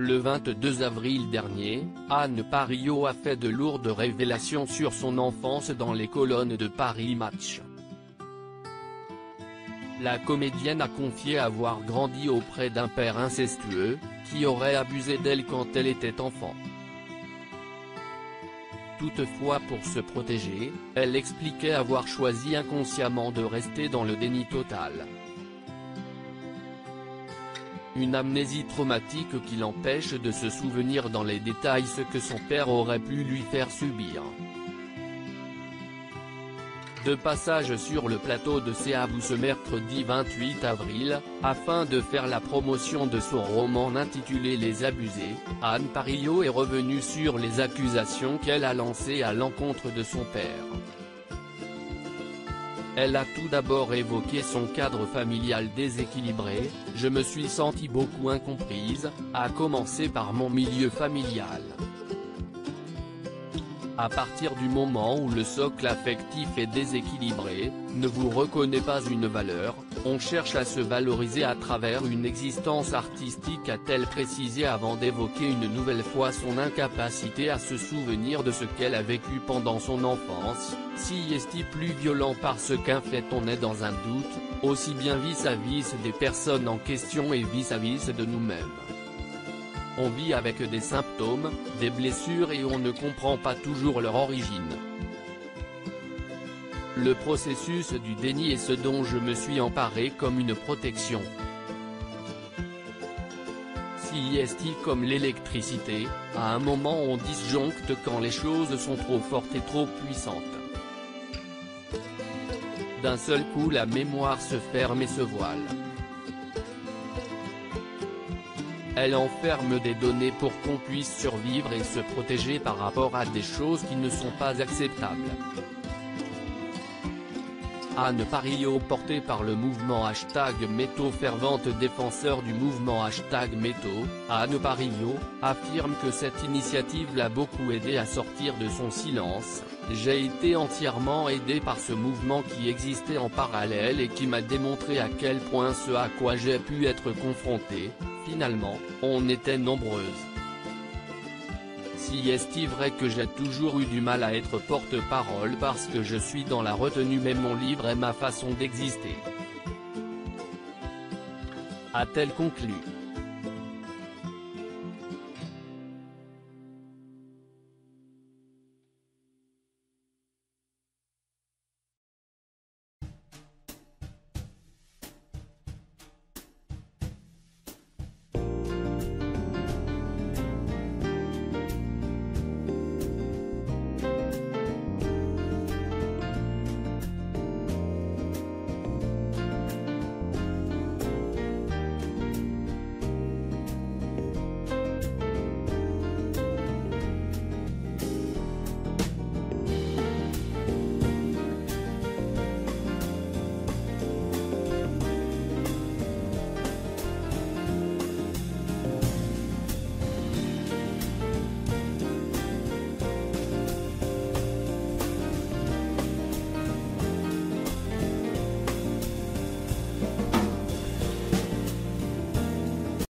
Le 22 avril dernier, Anne Parillaud a fait de lourdes révélations sur son enfance dans les colonnes de Paris Match. La comédienne a confié avoir grandi auprès d'un père incestueux, qui aurait abusé d'elle quand elle était enfant. Toutefois, pour se protéger, elle expliquait avoir choisi inconsciemment de rester dans le déni total. Une amnésie traumatique qui l'empêche de se souvenir dans les détails ce que son père aurait pu lui faire subir. De passage sur le plateau de CABU ce mercredi 28 avril, afin de faire la promotion de son roman intitulé Les Abusés, Anne Parillaud est revenue sur les accusations qu'elle a lancées à l'encontre de son père. Elle a tout d'abord évoqué son cadre familial déséquilibré. « Je me suis sentie beaucoup incomprise, à commencer par mon milieu familial. À partir du moment où le socle affectif est déséquilibré, ne vous reconnaît pas une valeur, on cherche à se valoriser à travers une existence artistique », a-t-elle précisé avant d'évoquer une nouvelle fois son incapacité à se souvenir de ce qu'elle a vécu pendant son enfance. « Si est-il plus violent parce qu'en fait on est dans un doute, aussi bien vis-à-vis des personnes en question et vis-à-vis de nous-mêmes. On vit avec des symptômes, des blessures et on ne comprend pas toujours leur origine. Le processus du déni est ce dont je me suis emparé comme une protection. Si est-il comme l'électricité, à un moment on disjoncte quand les choses sont trop fortes et trop puissantes. D'un seul coup la mémoire se ferme et se voile. Elle enferme des données pour qu'on puisse survivre et se protéger par rapport à des choses qui ne sont pas acceptables. » Anne Parillaud, portée par le mouvement #Métaux, fervente défenseur du mouvement #Métaux, Anne Parillaud, affirme que cette initiative l'a beaucoup aidée à sortir de son silence. « J'ai été entièrement aidée par ce mouvement qui existait en parallèle et qui m'a démontré à quel point ce à quoi j'ai pu être confrontée. Finalement, on était nombreuses. Si est-il vrai que j'ai toujours eu du mal à être porte-parole parce que je suis dans la retenue mais mon livre est ma façon d'exister », a-t-elle conclu.